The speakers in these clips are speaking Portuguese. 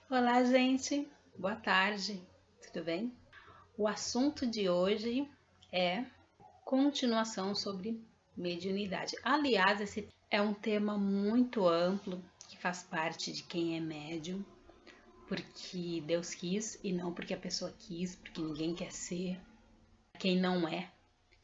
Olá, gente. Boa tarde. Tudo bem? O assunto de hoje é continuação sobre mediunidade. Aliás, esse é um tema muito amplo que faz parte de quem é médium, porque Deus quis e não porque a pessoa quis, porque ninguém quer ser. Quem não é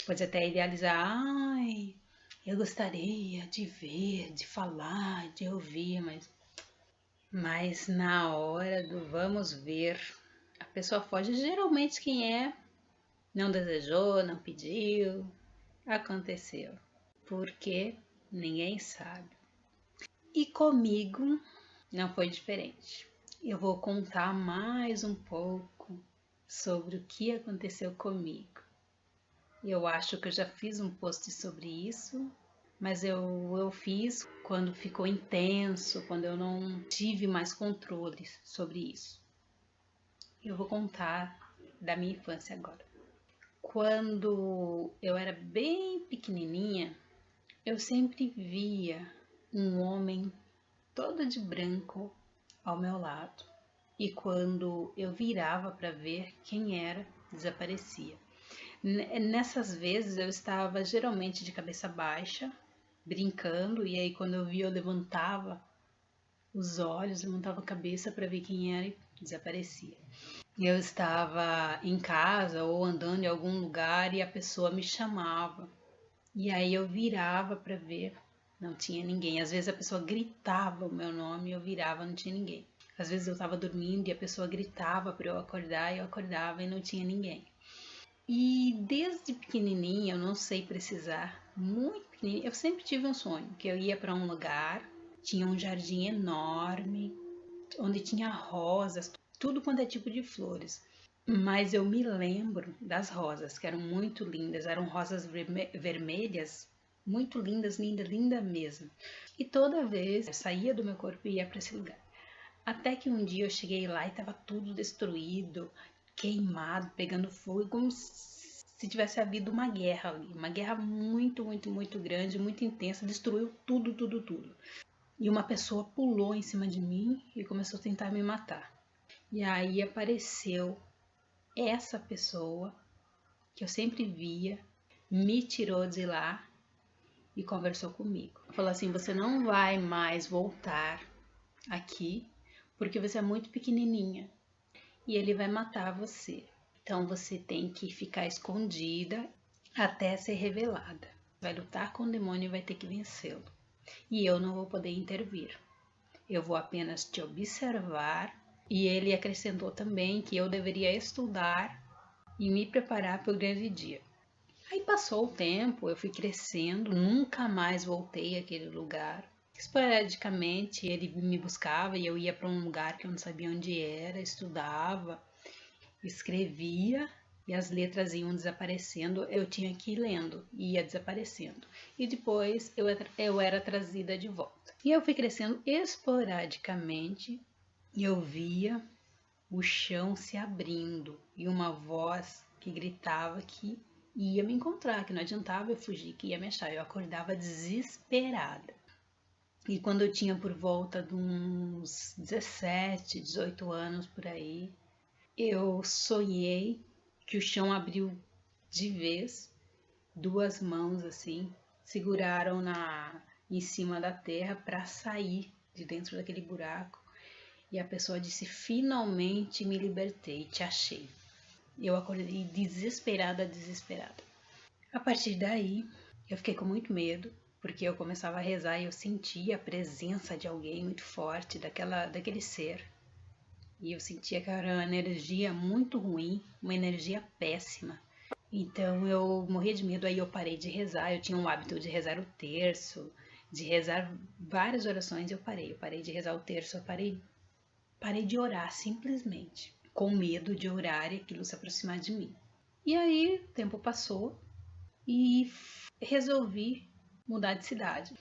pode até idealizar, ai, eu gostaria de ver, de falar, de ouvir, mas na hora do vamos ver, a pessoa foge. Geralmente quem é não desejou, não pediu, aconteceu. Porque ninguém sabe. E comigo não foi diferente. Eu vou contar mais um pouco sobre o que aconteceu comigo. Eu acho que eu já fiz um post sobre isso, mas eu fiz quando ficou intenso, quando eu não tive mais controle sobre isso. Eu vou contar da minha infância agora. Quando eu era bem pequenininha, eu sempre via um homem todo de branco ao meu lado. E quando eu virava para ver quem era, desaparecia. Nessas vezes eu estava geralmente de cabeça baixa, brincando, e aí quando eu via eu levantava os olhos, levantava a cabeça para ver quem era e desaparecia. Eu estava em casa ou andando em algum lugar e a pessoa me chamava. E aí eu virava para ver, não tinha ninguém. Às vezes a pessoa gritava o meu nome e eu virava, não tinha ninguém. Às vezes eu estava dormindo e a pessoa gritava para eu acordar e eu acordava e não tinha ninguém. E desde pequenininha, eu não sei precisar, muito pequenininha, eu sempre tive um sonho, que eu ia para um lugar, tinha um jardim enorme, onde tinha rosas, tudo quanto é tipo de flores. Mas eu me lembro das rosas, que eram muito lindas, eram rosas vermelhas, muito lindas, linda, linda mesmo. E toda vez eu saía do meu corpo e ia para esse lugar. Até que um dia eu cheguei lá e estava tudo destruído, queimado, pegando fogo, como se tivesse havido uma guerra ali. Uma guerra muito, muito, muito grande, muito intensa, destruiu tudo, tudo, tudo. E uma pessoa pulou em cima de mim e começou a tentar me matar. E aí apareceu essa pessoa que eu sempre via, me tirou de lá e conversou comigo. Falou assim: você não vai mais voltar aqui porque você é muito pequenininha e ele vai matar você. Então você tem que ficar escondida até ser revelada. Vai lutar com o demônio e vai ter que vencê-lo. E eu não vou poder intervir. Eu vou apenas te observar. E ele acrescentou também que eu deveria estudar e me preparar para o grande dia. Aí passou o tempo, eu fui crescendo, nunca mais voltei àquele lugar. Esporadicamente ele me buscava e eu ia para um lugar que eu não sabia onde era, estudava, escrevia e as letras iam desaparecendo, eu tinha que ir lendo, ia desaparecendo. E depois eu era trazida de volta. E eu fui crescendo esporadicamente e eu via o chão se abrindo e uma voz que gritava que ia me encontrar, que não adiantava eu fugir, que ia me achar. Eu acordava desesperada. E quando eu tinha por volta de uns 17, 18 anos por aí, eu sonhei que o chão abriu de vez, duas mãos assim, seguraram em cima da terra para sair de dentro daquele buraco. E a pessoa disse: finalmente me libertei, te achei. Eu acordei desesperada, desesperada. A partir daí, eu fiquei com muito medo, porque eu começava a rezar e eu sentia a presença de alguém muito forte, daquele ser. E eu sentia que era uma energia muito ruim, uma energia péssima. Então eu morria de medo, aí eu parei de rezar. Eu tinha o hábito de rezar o terço, de rezar várias orações. Eu parei de rezar o terço, eu parei de orar simplesmente, com medo de orar e aquilo se aproximar de mim. E aí o tempo passou e resolvi mudar de cidade.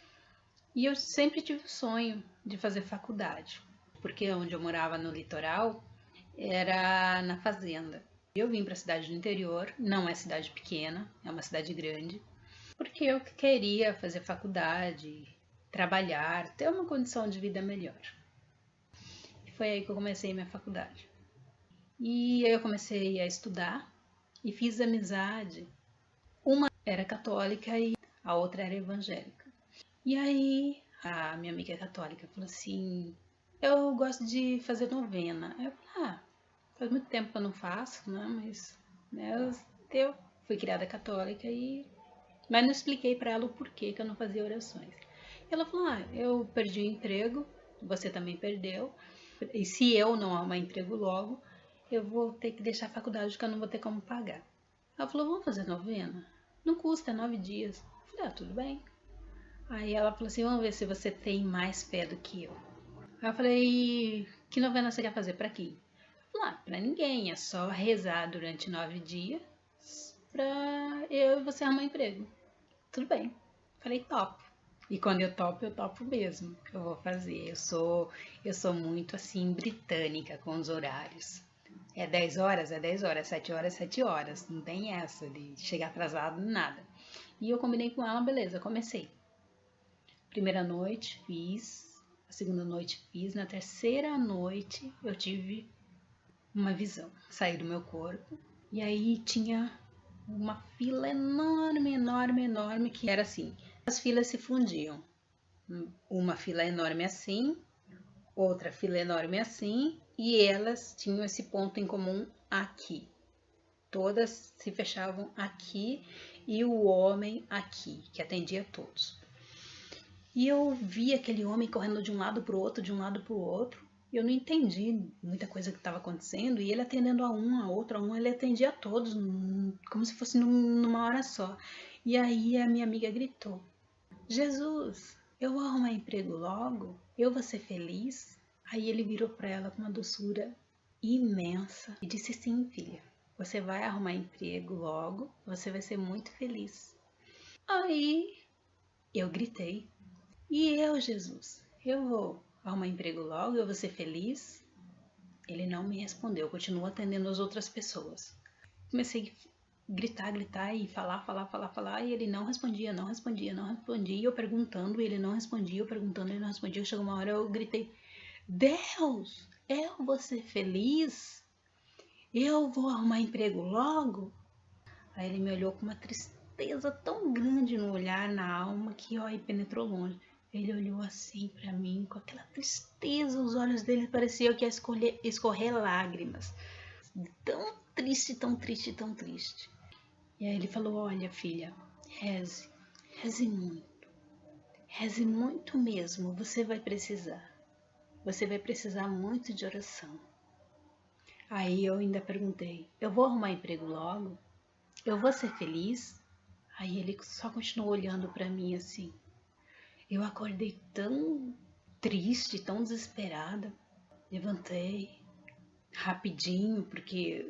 E eu sempre tive o sonho de fazer faculdade, porque onde eu morava no litoral era na fazenda. Eu vim para a cidade do interior, não é cidade pequena, é uma cidade grande, porque eu queria fazer faculdade, trabalhar, ter uma condição de vida melhor. foi aí que eu comecei minha faculdade. E aí eu comecei a estudar e fiz amizade. Uma era católica e a outra era evangélica. E aí a minha amiga católica falou assim, eu gosto de fazer novena. Aí eu falei, faz muito tempo que eu não faço, né? Mas né, eu fui criada católica mas não expliquei para ela o porquê que eu não fazia orações. Ela falou, eu perdi o emprego, você também perdeu, e se eu não arrumar emprego logo, eu vou ter que deixar a faculdade porque eu não vou ter como pagar. Ela falou, vamos fazer novena? Não custa, é 9 dias. Eu falei, tudo bem. Aí ela falou assim, vamos ver se você tem mais fé do que eu. Aí eu falei, que novena você quer fazer para quem? Ela falou, pra ninguém, é só rezar durante 9 dias pra eu e você arrumar emprego. Tudo bem. Falei, topo. E quando eu topo mesmo. Eu vou fazer. Eu sou muito assim britânica com os horários. É 10 horas, é 10 horas, 7 horas, 7 horas. Não tem essa de chegar atrasado, nada. E eu combinei com ela, beleza, comecei. Primeira noite fiz, a segunda noite fiz, na terceira noite eu tive uma visão. Saí do meu corpo e aí tinha uma fila enorme, enorme, enorme, que era assim, as filas se fundiam. Uma fila enorme assim, outra fila enorme assim, e elas tinham esse ponto em comum aqui. Todas se fechavam aqui e o homem aqui, que atendia todos. E eu vi aquele homem correndo de um lado para o outro, de um lado para o outro. E eu não entendi muita coisa que estava acontecendo. E ele atendendo a um, a outro, a um, ele atendia a todos, como se fosse numa hora só. E aí a minha amiga gritou: Jesus, eu vou arrumar emprego logo? Eu vou ser feliz? Aí ele virou para ela com uma doçura imensa e disse: sim, filha, você vai arrumar emprego logo, você vai ser muito feliz. Aí eu gritei: e eu, Jesus? Eu vou arrumar emprego logo, eu vou ser feliz? Ele não me respondeu, continuou atendendo as outras pessoas. Comecei a gritar e falar, e ele não respondia, e eu perguntando, e ele não respondia, eu perguntando, ele não respondia. Chegou uma hora eu gritei: Deus, eu vou ser feliz? Eu vou arrumar emprego logo? Aí ele me olhou com uma tristeza tão grande no olhar, na alma, que penetrou longe. Ele olhou assim para mim, com aquela tristeza, os olhos dele pareciam que ia escorrer lágrimas. Tão triste, tão triste, tão triste. E aí ele falou: olha, filha, reze muito mesmo, você vai precisar muito de oração. Aí eu ainda perguntei: eu vou arrumar emprego logo? Eu vou ser feliz? Aí ele só continuou olhando para mim assim. Eu acordei tão triste, tão desesperada. Levantei rapidinho, porque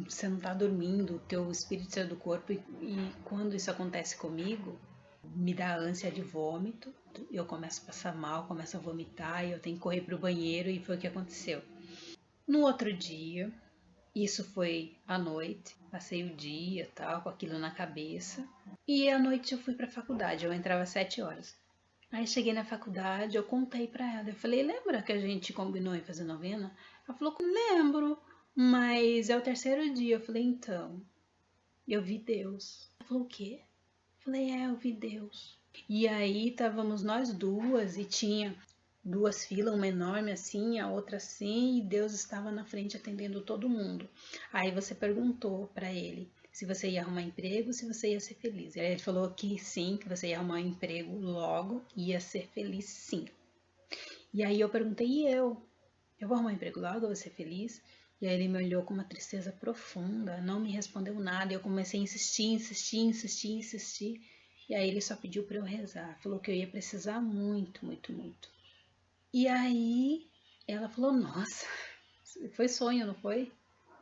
você não tá dormindo, o teu espírito saiu do corpo e quando isso acontece comigo, me dá ânsia de vômito. Eu começo a passar mal, começo a vomitar e eu tenho que correr pro banheiro e foi o que aconteceu. No outro dia, isso foi à noite, passei o dia tal, com aquilo na cabeça. E à noite eu fui pra faculdade, eu entrava às 7 horas. Aí cheguei na faculdade, eu contei pra ela, eu falei: lembra que a gente combinou em fazer novena? Ela falou: lembro, mas é o terceiro dia. Eu falei: então, eu vi Deus. Ela falou: o quê? Eu falei: eu vi Deus. E aí estávamos nós duas e tinha duas filas, uma enorme assim, a outra assim, e Deus estava na frente atendendo todo mundo. Aí você perguntou para ele se você ia arrumar emprego, se você ia ser feliz. E aí ele falou que sim, que você ia arrumar um emprego logo, ia ser feliz sim. E aí eu perguntei: e eu? Eu vou arrumar um emprego logo, eu vou ser feliz? E aí ele me olhou com uma tristeza profunda, não me respondeu nada. Eu comecei a insistir. E aí ele só pediu para eu rezar, falou que eu ia precisar muito, muito, muito. E aí ela falou: nossa, foi sonho, não foi?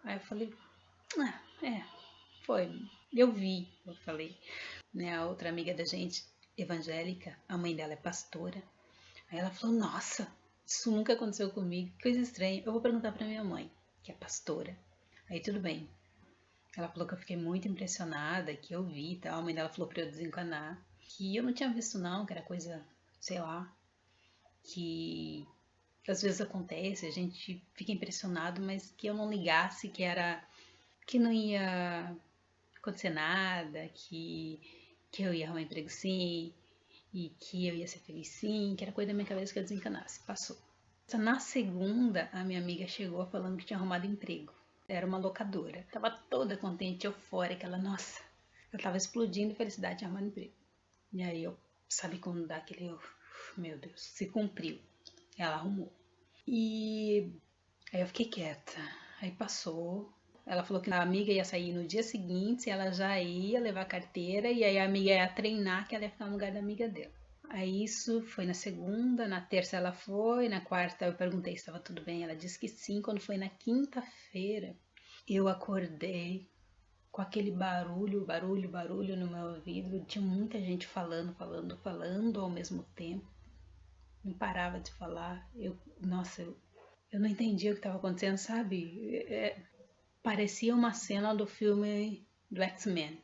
Aí eu falei: foi. Eu vi, eu falei. Né, a outra amiga da gente, evangélica, a mãe dela é pastora. Aí ela falou: nossa, isso nunca aconteceu comigo, que coisa estranha. Eu vou perguntar pra minha mãe, que é pastora. Aí tudo bem. Ela falou que eu fiquei muito impressionada, que eu vi e tal. A mãe dela falou pra eu desencanar, que eu não tinha visto não, que era coisa, sei lá, que às vezes acontece, a gente fica impressionado, mas que eu não ligasse que não ia acontecer nada, que eu ia arrumar emprego sim, e que eu ia ser feliz sim, que era coisa da minha cabeça que eu desencanasse. Passou. Na segunda, a minha amiga chegou falando que tinha arrumado emprego. Era uma locadora. Tava toda contente, eufórica. Ela, nossa, eu tava explodindo de felicidade de arrumar emprego. E aí eu, sabe quando dá aquele, meu Deus, se cumpriu. Ela arrumou. E aí eu fiquei quieta. Aí passou. Ela falou que a amiga ia sair no dia seguinte, ela já ia levar a carteira e aí a amiga ia treinar que ela ia ficar no lugar da amiga dela. Aí isso foi na segunda, na terça ela foi, na quarta eu perguntei se estava tudo bem, ela disse que sim. Quando foi na quinta-feira, eu acordei com aquele barulho no meu ouvido. Tinha muita gente falando ao mesmo tempo. Não parava de falar. Nossa, eu não entendia o que estava acontecendo, sabe? Parecia uma cena do filme do X-Men.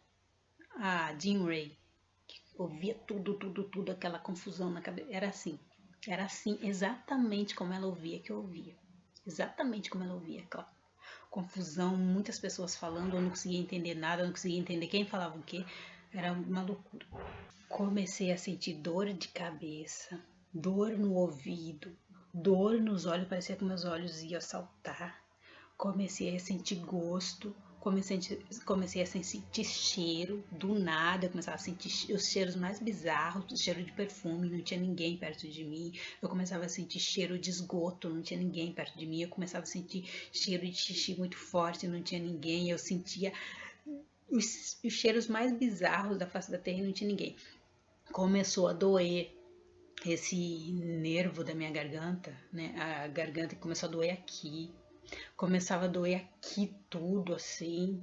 A Jean Grey, que ouvia tudo, aquela confusão na cabeça. Era assim, exatamente como ela ouvia que eu ouvia. Exatamente como ela ouvia, aquela confusão, muitas pessoas falando, eu não conseguia entender nada, eu não conseguia entender quem falava o quê. Era uma loucura. Comecei a sentir dor de cabeça, dor no ouvido, dor nos olhos, parecia que meus olhos iam saltar. Comecei a sentir gosto, comecei a sentir cheiro do nada. Eu começava a sentir os cheiros mais bizarros, cheiro de perfume, não tinha ninguém perto de mim. Eu começava a sentir cheiro de esgoto, não tinha ninguém perto de mim. Eu começava a sentir cheiro de xixi muito forte, não tinha ninguém. Eu sentia os cheiros mais bizarros da face da terra e não tinha ninguém. Começou a doer esse nervo da minha garganta, né? A garganta começou a doer aqui. Começava a doer aqui tudo assim,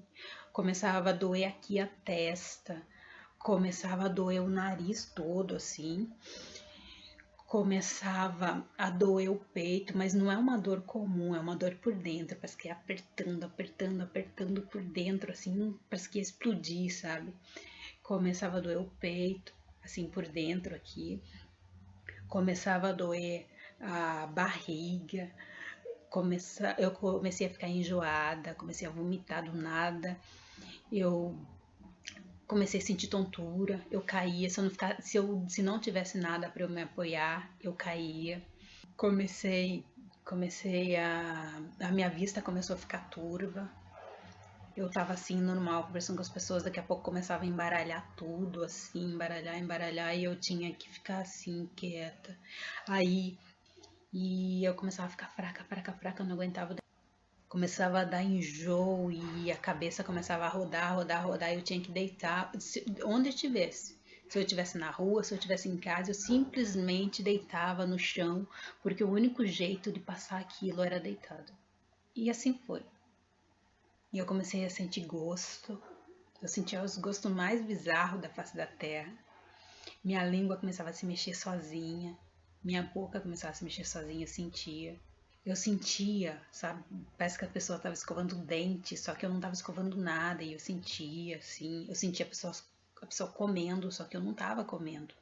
começava a doer aqui a testa, começava a doer o nariz todo assim, começava a doer o peito, mas não é uma dor comum, é uma dor por dentro, parece que é apertando por dentro assim, parece que ia explodir, sabe? Começava a doer o peito, assim por dentro aqui, começava a doer a barriga. Eu comecei a ficar enjoada, comecei a vomitar do nada, eu comecei a sentir tontura, eu caía, se não tivesse nada para eu me apoiar, eu caía. Comecei a minha vista começou a ficar turva. Eu tava assim normal, conversando com as pessoas, daqui a pouco começava a embaralhar tudo, assim, embaralhar, e eu tinha que ficar assim, quieta. Aí e eu começava a ficar fraca, eu não aguentava. Começava a dar enjoo e a cabeça começava a rodar, e eu tinha que deitar, onde eu estivesse. Se eu estivesse na rua, se eu estivesse em casa, eu simplesmente deitava no chão, porque o único jeito de passar aquilo era deitado. E assim foi. E eu comecei a sentir gosto, eu sentia os gostos mais bizarros da face da terra. Minha língua começava a se mexer sozinha, minha boca começava a se mexer sozinha, eu sentia, sabe? Parece que a pessoa estava escovando o dente, só que eu não estava escovando nada, e eu sentia, assim, eu sentia a pessoa comendo, só que eu não estava comendo,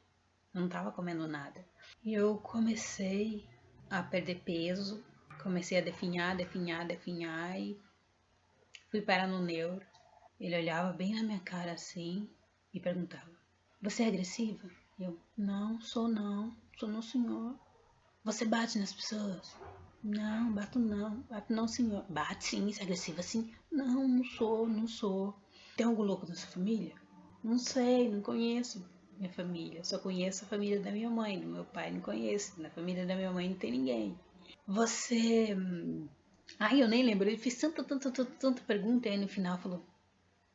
eu não estava comendo nada. E eu comecei a perder peso, comecei a definhar, e fui parar no neuro. Ele olhava bem na minha cara assim e perguntava: Você é agressiva? Eu: Não, sou não, senhor. Você bate nas pessoas? Não, bato não, senhor. Bate sim, você é agressiva sim? Não, não sou. Tem algum louco na sua família? Não sei, não conheço minha família. Só conheço a família da minha mãe, do meu pai não conheço. Na família da minha mãe não tem ninguém. Você... Ai, eu nem lembro. Ele fez tanta pergunta e aí no final falou: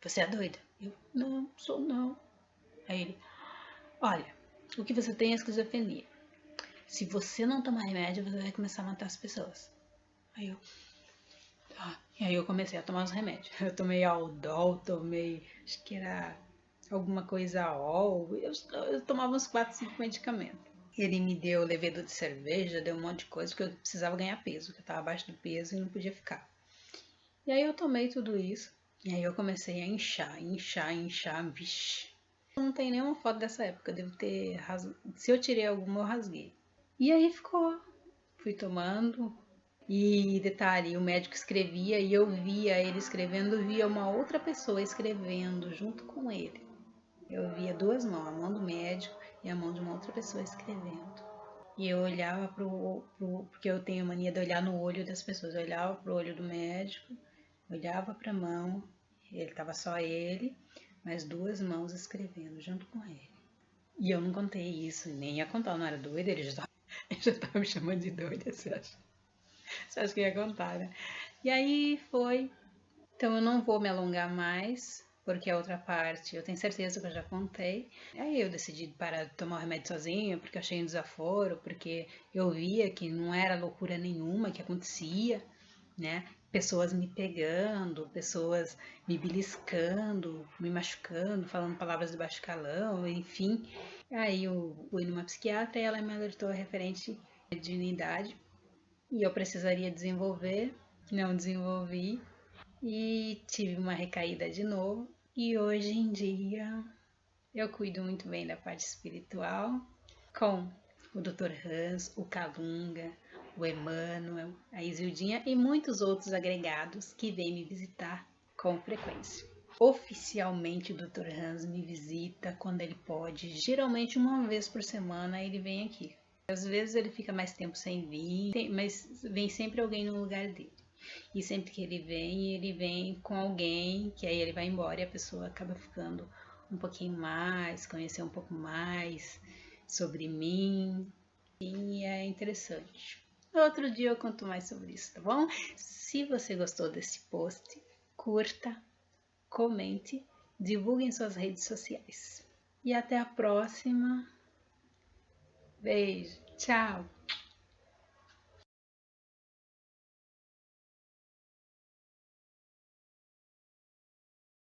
Você é doida? Eu: Não, sou não. Aí ele: Olha, o que você tem é esquizofrenia. Se você não tomar remédio, você vai começar a matar as pessoas. Aí eu, tá. E aí eu comecei a tomar os remédios. Eu tomei Aldol, acho que era alguma coisa AOL. Eu tomava uns 4, 5 medicamentos. Ele me deu levedura de cerveja, deu um monte de coisa, porque eu precisava ganhar peso, porque eu estava abaixo do peso e não podia ficar. E aí eu tomei tudo isso, e aí eu comecei a inchar, vixe. Não tem nenhuma foto dessa época, devo ter Se eu tirei alguma, eu rasguei. E aí fui tomando. E detalhe, o médico escrevia e eu via ele escrevendo, via uma outra pessoa escrevendo junto com ele. Eu via duas mãos, a mão do médico e a mão de uma outra pessoa escrevendo. E eu olhava porque eu tenho a mania de olhar no olho das pessoas. Eu olhava pro olho do médico, olhava para a mão, tava só ele, mas duas mãos escrevendo junto com ele. E eu não contei isso, nem ia contar, eu não era doida, ele já tava me chamando de doida, você acha? Você acha que eu ia contar, né? E aí foi. Então eu não vou me alongar mais, porque a outra parte eu tenho certeza que eu já contei. Aí eu decidi parar de tomar o remédio sozinha, porque eu achei um desaforo, porque eu via que não era loucura nenhuma que acontecia, né? Pessoas me pegando, pessoas me beliscando, me machucando, falando palavras de baixo calão, enfim. Aí eu fui numa psiquiatra e ela me alertou referente à dignidade e eu precisaria desenvolver, não desenvolvi e tive uma recaída de novo. E hoje em dia eu cuido muito bem da parte espiritual com o Dr. Hans, o Calunga, o Emmanuel, a Isildinha e muitos outros agregados que vêm me visitar com frequência. Oficialmente o Dr. Hans me visita quando ele pode, geralmente uma vez por semana ele vem aqui. Às vezes ele fica mais tempo sem vir, mas vem sempre alguém no lugar dele. E sempre que ele vem com alguém, que aí ele vai embora e a pessoa acaba ficando um pouquinho mais, conhecer um pouco mais sobre mim. E é interessante. Outro dia eu conto mais sobre isso, tá bom? Se você gostou desse post, curta, comente, divulgue em suas redes sociais. E até a próxima. Beijo, tchau!